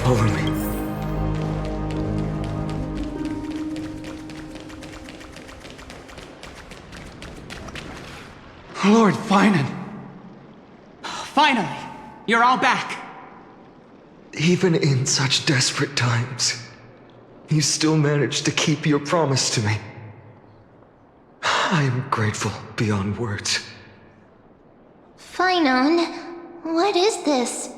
Follow me. Lord Phainon! Finally! You're all back! Even in such desperate times, you still managed to keep your promise to me. I am grateful beyond words. Phainon, what is this?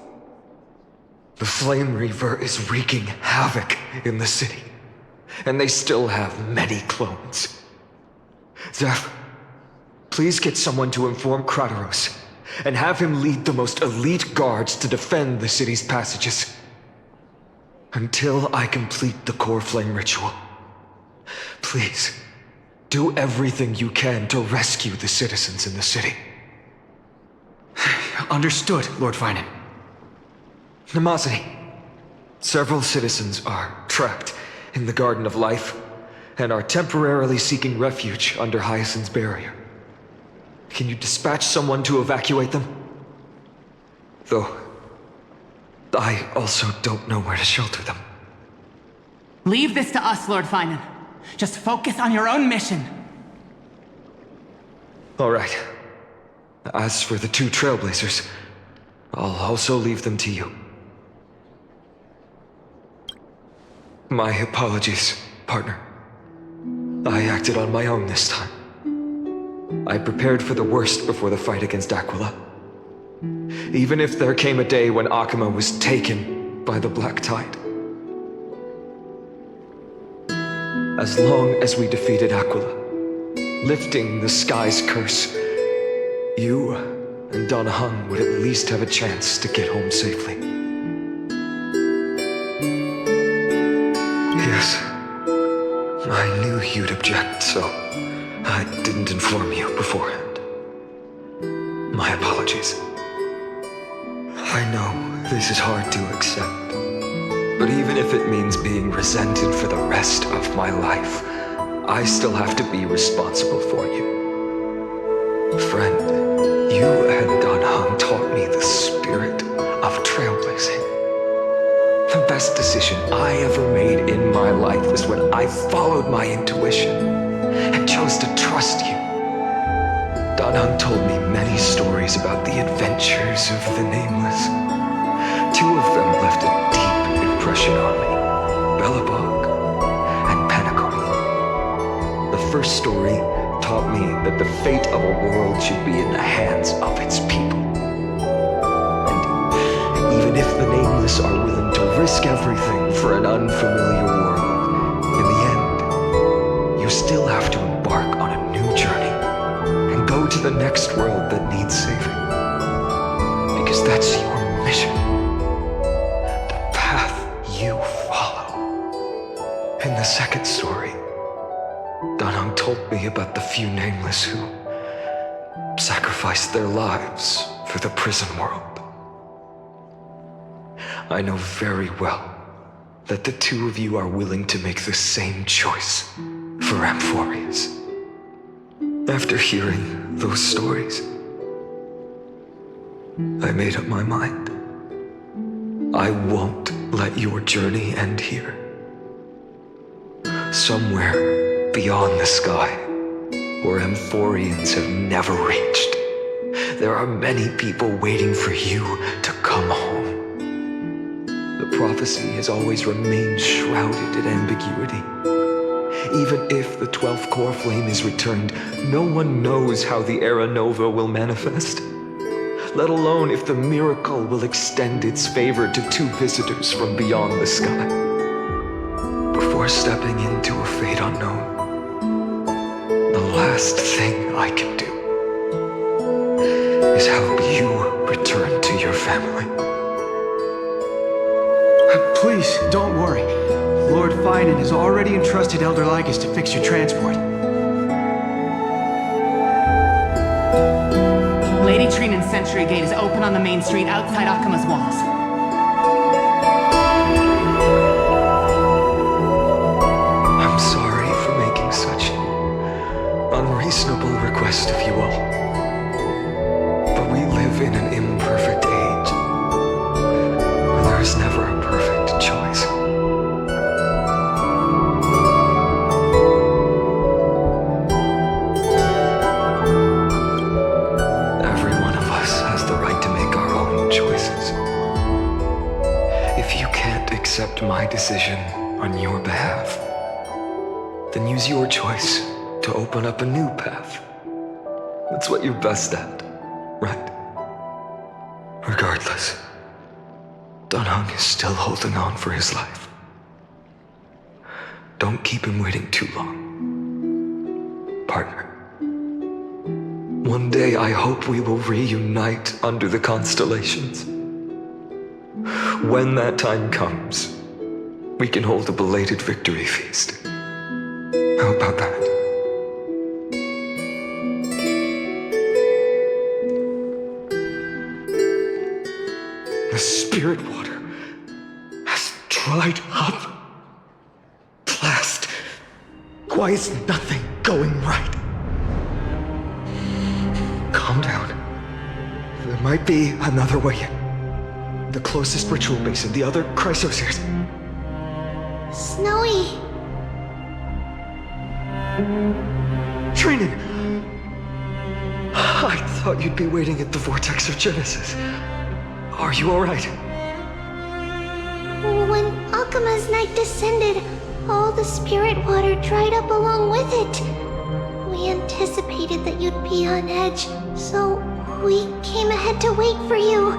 The Flame Reaver is wreaking havoc in the city, and they still have many clones. Zeph, please get someone to inform Kratos, and have him lead the most elite guards to defend the city's passages. Until I complete the core flame ritual. Please, do everything you can to rescue the citizens in the city. Understood, Lord Phainon. Nemazini, several citizens are trapped in the Garden of Life, and are temporarily seeking refuge under Hyacine's barrier. Can you dispatch someone to evacuate them? Though, I also don't know where to shelter them. Leave this to us, Lord Phainon. Just focus on your own mission. All right. As for the two Trailblazers, I'll also leave them to you. My apologies, partner. I acted on my own this time. I prepared for the worst before the fight against Aquila. Even if there came a day when Akama was taken by the Black Tide. As long as we defeated Aquila, lifting the sky's curse, you and Donahun would at least have a chance to get home safely. Yes, I knew you'd object, so I didn't inform you beforehand. My apologies. I know this is hard to accept, but even if it means being resented for the rest of my life, I still have to be responsible for you. Friend, you and Donahun taught me the spirit of trailblazing. The best decision I ever made in my life was when I followed my intuition and chose to trust you. Donahun told me many stories about the adventures of the Nameless. Two of them left a deep impression on me, Belobog and Penacony. The first story taught me that the fate of a world should be in the hands of its people. And even if the Nameless are willing to risk everything for an unfamiliar world, in the end, you still have to embark on a new journey and go to the next world that needs saving. Because that's your mission. The path you follow. In the second story, Donahun told me about the few Nameless who sacrificed their lives for the prison world. I know very well that the two of you are willing to make the same choice for Amphorius. After hearing those stories, I made up my mind. I won't let your journey end here. Somewhere beyond the sky, where Amphorians have never reached, there are many people waiting for you to come home. The prophecy has always remained shrouded in ambiguity. Even if the 12th core flame is returned, no one knows how the Era Nova will manifest, let alone if the miracle will extend its favor to two visitors from beyond the sky. Before stepping into a fate unknown, the last thing I can do is help you return to your family. Please, don't worry. Lord Phainon has already entrusted Elder Lygus to fix your transport. Lady Trinnon's sentry gate is open on the main street outside Akama's walls. I'm sorry for making such an unreasonable request of you all. But we live in an imperfect age, where there is never a perfect choice. left my decision on your behalf, then use your choice to open up a new path. That's what you're best at, right? Regardless, Dunhung is still holding on for his life. Don't keep him waiting too long, partner. One day I hope we will reunite under the constellations. When that time comes, we can hold a belated victory feast. How about that? The spirit water has dried up. Blast. Why is nothing going right? Calm down. There might be another way in. The closest ritual basin, the other chrysosirs. Snowy. Trinnon! I thought you'd be waiting at the vortex of Genesis. Are you alright? When Akama's night descended, all the spirit water dried up along with it. We anticipated that you'd be on edge, so we came ahead to wait for you.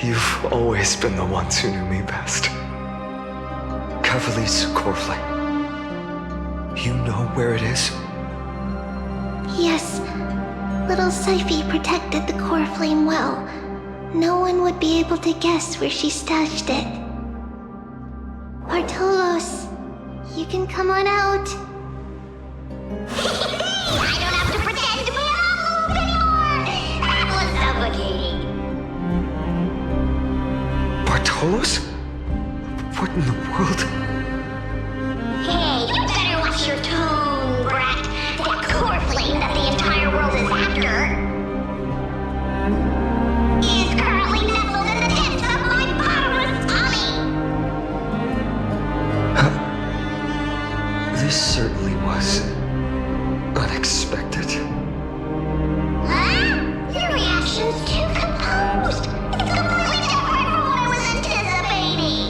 You've always been the ones who knew me best. Cavali's core flame. You know where it is? Yes. Little Cipher protected the core flame well. No one would be able to guess where she stashed it. Bartolos, you can come on out. I don't have to pretend to be an anymore! That was suffocating. Bartolos? What in the world? Hey, you better watch your tone, brat. That core flame that the entire world is after is currently nestled in the depths of my bottomless tummy. This certainly was unexpected. Huh? Your reaction's too composed. It's completely different from what I was anticipating.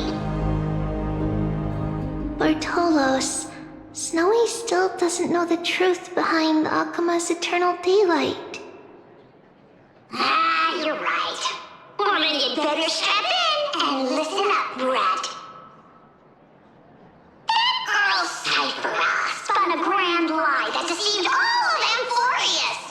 Bartolos, Snowy still doesn't know the truth behind Akama's eternal daylight. Ah, you're right. Well, then you'd better strap in and listen up, brat. That girl Cipher spun a grand lie that deceived all of Amphorius.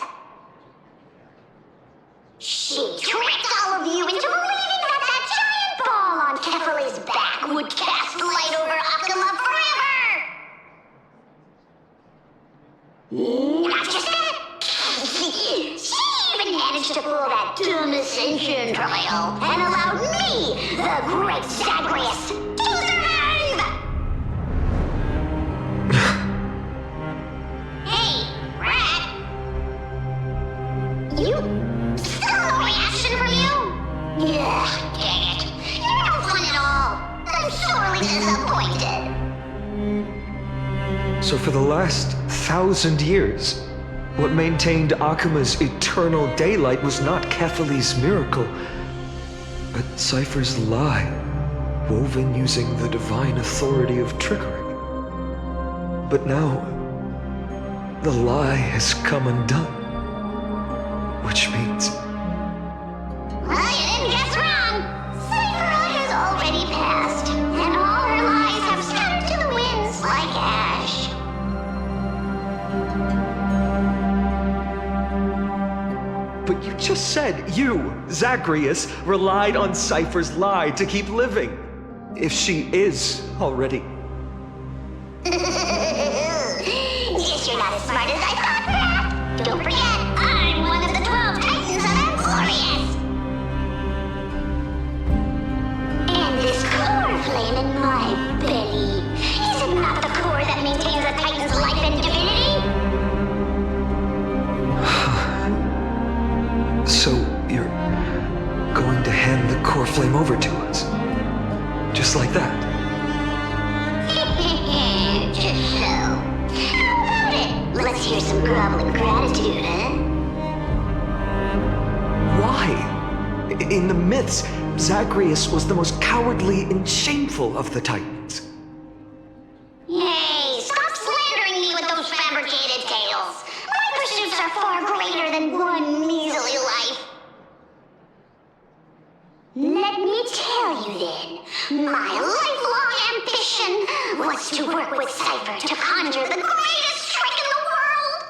She tricked all of you into believing that that giant ball on Kefali's back would cast light over Akama forever. Not just that. She even managed to pull that dumb ascension trial and allowed me, the great Zagreus, to survive! Hey, Rat! You... still no reaction from you? Ugh, dang it. You're no fun at all. I'm sorely disappointed. So for the last 1,000 years, what maintained Akuma's eternal daylight was not Kefali's miracle, but Cipher's lie, woven using the divine authority of trickery. But now, the lie has come undone. Which means... Well, you didn't guess wrong. Cipher has already passed, and all her lies have scattered to the winds like ash. But you just said you, Zagreus, relied on Cipher's lie to keep living. If she is already... Guess you're not as smart as I thought, Rat. Don't forget, I'm one of the 12 Titans of Amphorius. And this core flame in my belly, is it not the core that maintains a Titan's life and divinity? So you're going to hand the core flame over to us? Just like that? Just so. How about it? Let's hear some groveling gratitude, huh? Why? In the myths, Zagreus was the most cowardly and shameful of the Titans. Hey, stop slandering me with those fabricated tales. My pursuits are far greater than one measly life. Let me tell you then, my lifelong ambition was to work with Cipher to conjure the greatest trick in the world.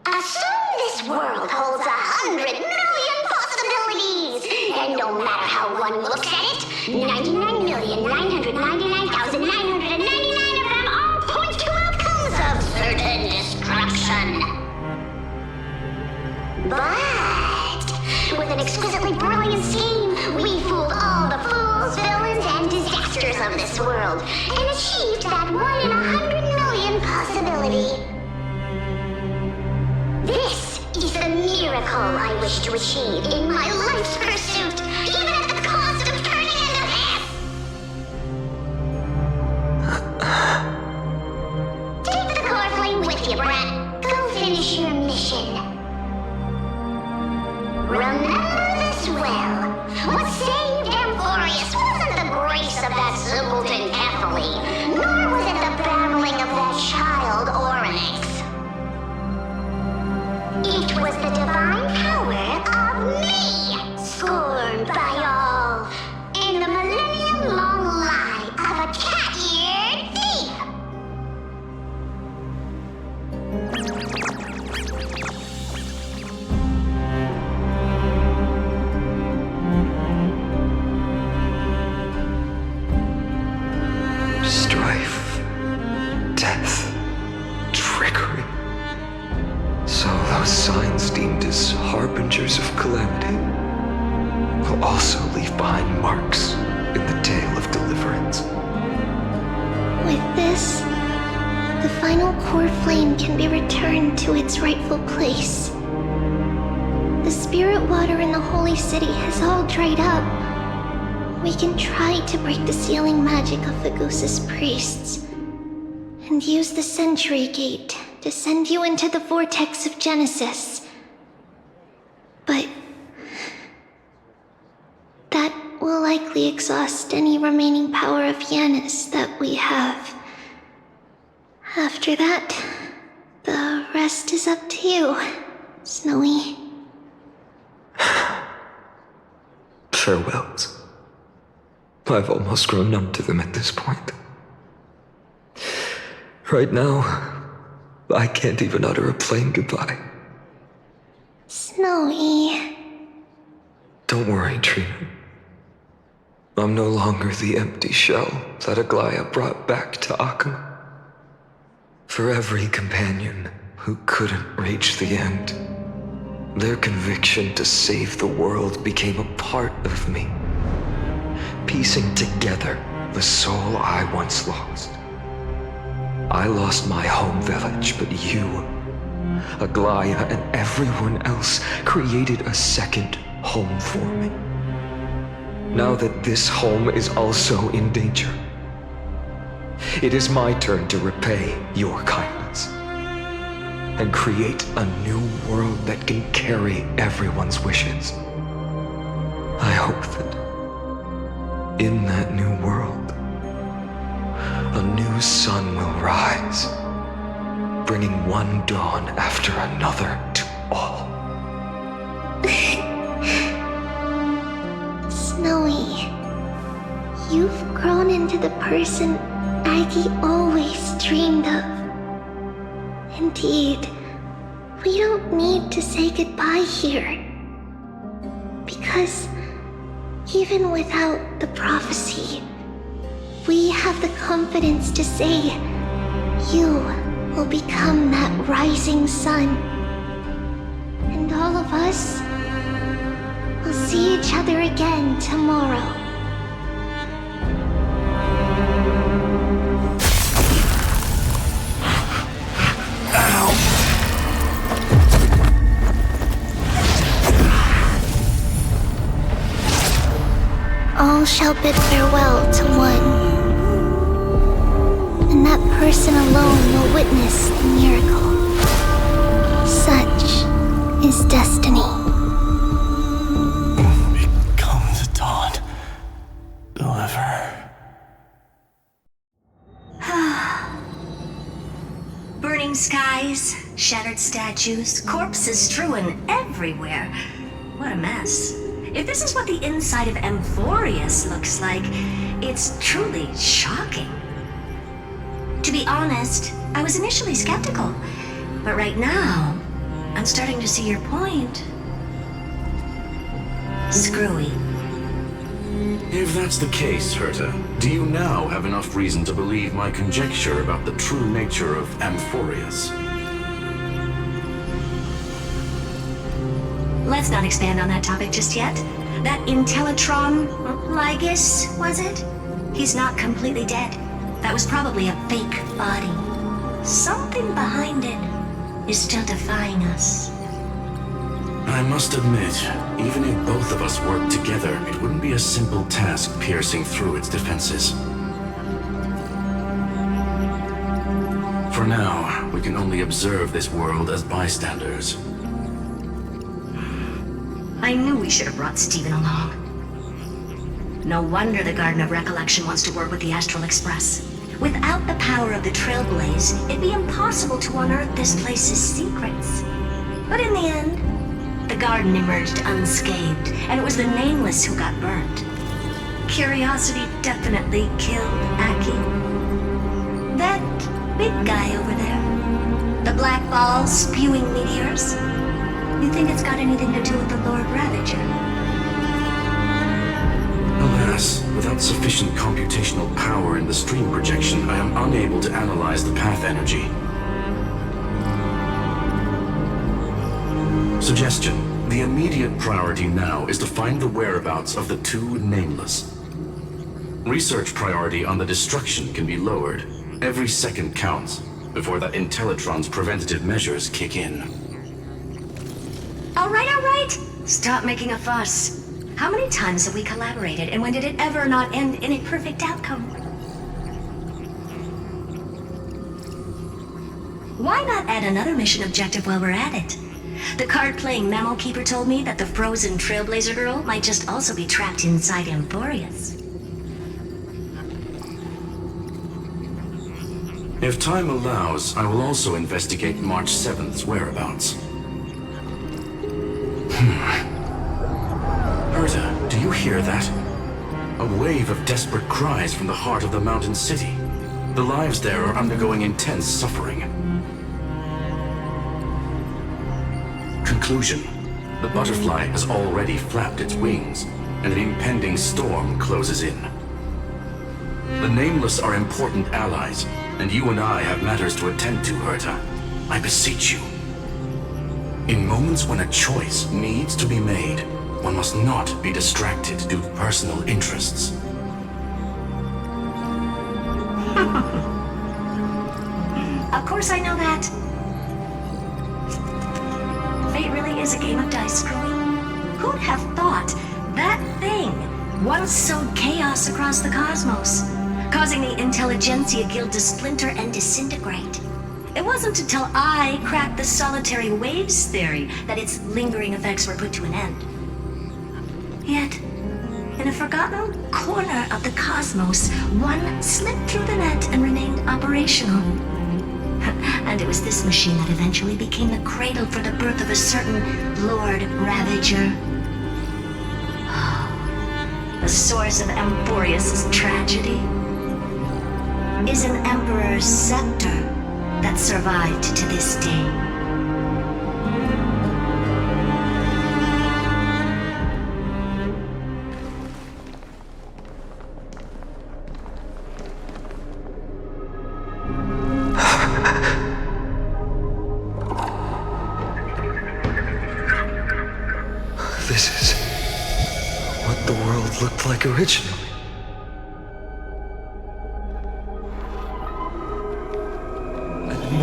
Assume this world holds 100 million possibilities, and no matter how one looks at it, 99,999,999 of them all point to outcomes of certain destruction. But with an exquisitely brilliant scheme, we fooled all the fools, villains, and disasters of this world, and achieved that 1 in 100 million possibility. This is the miracle I wish to achieve in my life's pursuit, even at the cost of turning into this! Take the core flame with you, brat. Go finish your mission. Remember this well. What saved Amphorius wasn't the grace of that simpleton Athlete, nor was it the babbling of that child Oryx. It was the divine power of me, scorned by all, and the millennium-long lie of a cat-eared thief. Strife, death, trickery. So those signs deemed as harbingers of calamity will also leave behind marks in the tale of deliverance. With this, the final core flame can be returned to its rightful place. The spirit water in the holy city has all dried up. We can try to break the sealing magic of Lygus' priests and use the Century Gate to send you into the vortex of Genesis. But that will likely exhaust any remaining power of Janus that we have. After that, the rest is up to you, Snowy. Farewells. I've almost grown numb to them at this point. Right now, I can't even utter a plain goodbye. Snowy. Don't worry, Trinnon. I'm no longer the empty shell that Aglaia brought back to Akama. For every companion who couldn't reach the end, their conviction to save the world became a part of me, piecing together the soul I once lost. I lost my home village, but you, Aglaia, and everyone else created a second home for me. Now that this home is also in danger, it is my turn to repay your kindness and create a new world that can carry everyone's wishes. I hope that in that new world, a new sun will rise, bringing one dawn after another to all. Snowy, you've grown into the person Aggie always dreamed of. Indeed, we don't need to say goodbye here. Because even without the prophecy, we have the confidence to say you will become that rising sun. And all of us will see each other again tomorrow. All shall bid farewell to one, and that person alone will witness the miracle. Such is destiny. skies, shattered statues, corpses strewn everywhere. What a mess. If this is what the inside of Amphorius looks like, it's truly shocking. To be honest, I was initially skeptical, but right now, I'm starting to see your point. Screwy. If that's the case, Herta, do you now have enough reason to believe my conjecture about the true nature of Amphorius? Let's not expand on that topic just yet. That Intellitron, Lygus, was it? He's not completely dead. That was probably a fake body. Something behind it is still defying us. I must admit, even if both of us worked together, it wouldn't be a simple task piercing through its defenses. For now, we can only observe this world as bystanders. I knew we should have brought Stephen along. No wonder the Garden of Recollection wants to work with the Astral Express. Without the power of the Trailblaze, it'd be impossible to unearth this place's secrets. But in the end, the garden emerged unscathed, and it was the Nameless who got burnt. Curiosity definitely killed Aki. That big guy over there, the black ball spewing meteors, you think it's got anything to do with the Lord Ravager? Alas, without sufficient computational power in the stream projection, I am unable to analyze the path energy. Suggestion. The immediate priority now is to find the whereabouts of the two Nameless. Research priority on the destruction can be lowered. Every second counts, before that Intellitron's preventative measures kick in. All right. Stop making a fuss. How many times have we collaborated, and when did it ever not end in a perfect outcome? Why not add another mission objective while we're at it? The card-playing Memo Keeper told me that the frozen Trailblazer girl might just also be trapped inside Amphorius. If time allows, I will also investigate March 7th's whereabouts. Herta, do you hear that? A wave of desperate cries from the heart of the mountain city. The lives there are undergoing intense suffering. Conclusion. The butterfly has already flapped its wings, and an impending storm closes in. The Nameless are important allies, and you and I have matters to attend to, Herta. I beseech you. In moments when a choice needs to be made, one must not be distracted due to personal interests. Of course I know that. Fate really is a game of dice, Screwy. Who'd have thought that thing once sowed chaos across the cosmos, causing the Intelligentsia Guild to splinter and disintegrate? It wasn't until I cracked the solitary waves theory that its lingering effects were put to an end. Yet, in a forgotten corner of the cosmos, one slipped through the net and remained operational. And it was this machine that eventually became the cradle for the birth of a certain Lord Ravager. The source of Amphorius' tragedy is an Emperor's scepter that survived to this day. This is what the world looked like originally.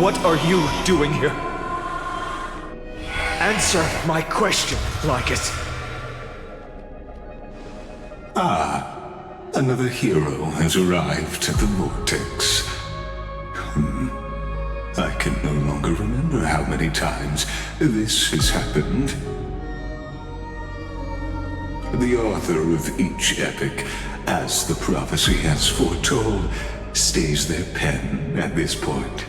What are you doing here? Answer my question, Lygus. Another hero has arrived at the Vortex. I can no longer remember how many times this has happened. The author of each epic, as the prophecy has foretold, stays their pen at this point.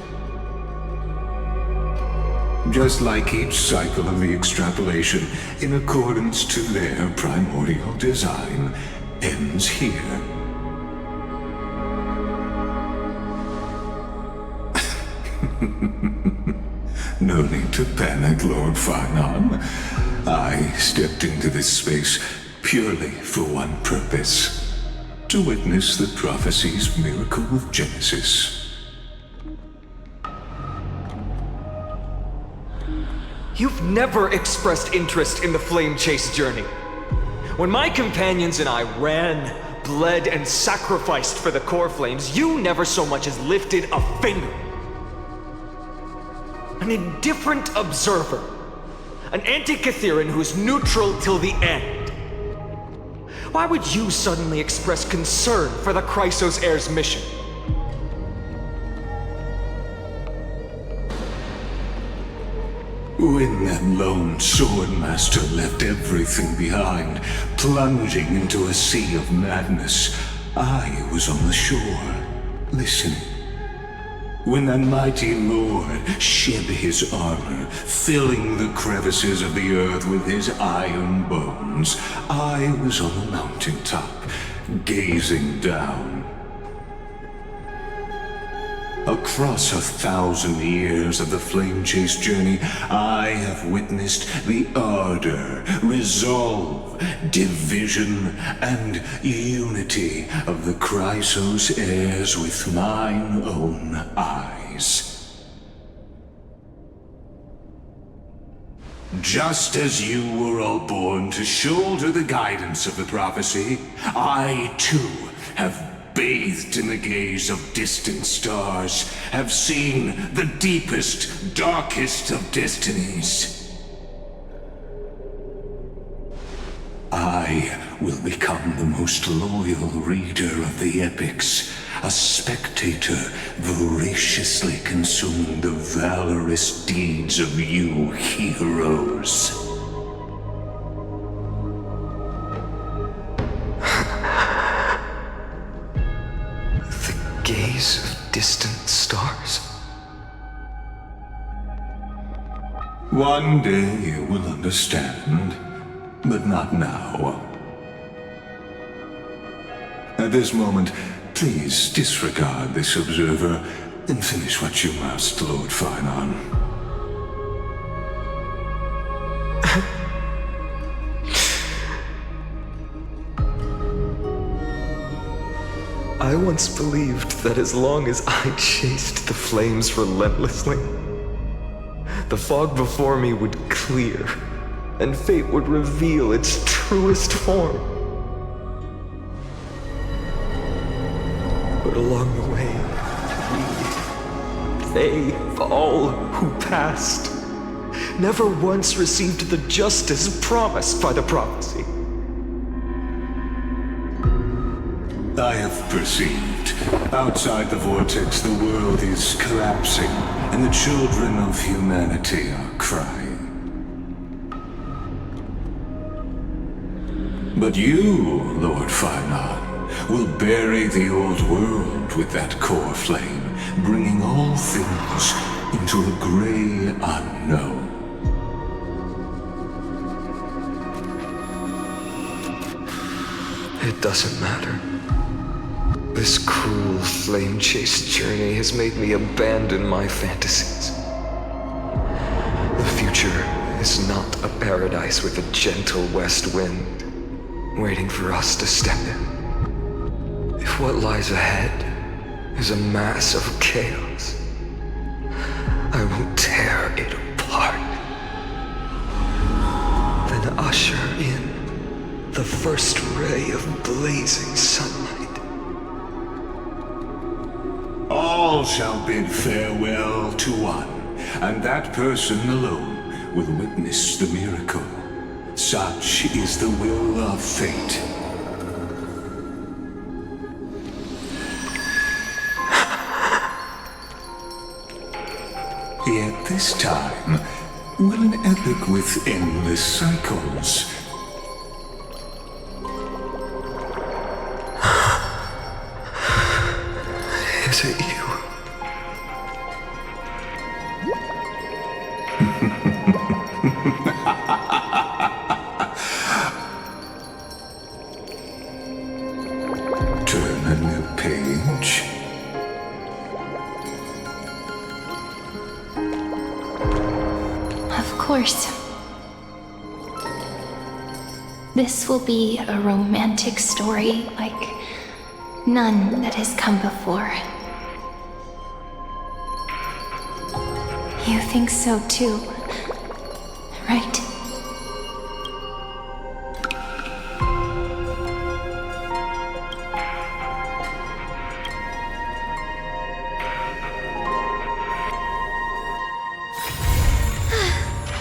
just like each cycle of the extrapolation, in accordance to their primordial design, ends here. No need to panic, Lord Phainon. I stepped into this space purely for one purpose: to witness the prophecy's miracle of Genesis. You've never expressed interest in the Flame Chase journey. When my companions and I ran, bled, and sacrificed for the core flames, you never so much as lifted a finger. An indifferent observer. An anti-Catharan who's neutral till the end. Why would you suddenly express concern for the Chrysos heir's mission? When that lone swordmaster left everything behind, plunging into a sea of madness, I was on the shore, listening. When that mighty lord shed his armor, filling the crevices of the earth with his iron bones, I was on the mountaintop, gazing down. Across 1,000 years of the Flame Chase journey, I have witnessed the ardor, resolve, division, and unity of the Chrysos heirs with mine own eyes. Just as you were all born to shoulder the guidance of the prophecy, I too have bathed in the gaze of distant stars, have seen the deepest, darkest of destinies. I will become the most loyal reader of the epics, a spectator voraciously consuming the valorous deeds of you heroes. Gaze of distant stars. One day you will understand, but not now. At this moment, please disregard this observer and finish what you must, Lord Phainon. I once believed that as long as I chased the flames relentlessly, the fog before me would clear, and fate would reveal its truest form. But along the way, they, all who passed, never once received the justice promised by the prophecy. I have perceived. Outside the vortex, the world is collapsing, and the children of humanity are crying. But you, Lord Phainon, will bury the old world with that core flame, bringing all things into a gray unknown. It doesn't matter. This cruel flame chase journey has made me abandon my fantasies. The future is not a paradise with a gentle west wind, waiting for us to step in. If what lies ahead is a mass of chaos, I will tear it apart. Then usher in the first ray of blazing sunlight. All shall bid farewell to one, and that person alone will witness the miracle. Such is the will of fate. Yet this time, will an epic with endless cycles. Is it you? course. This will be a romantic story like none that has come before. You think so too, right?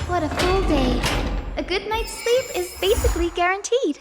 What a full day. A good night's sleep is basically guaranteed.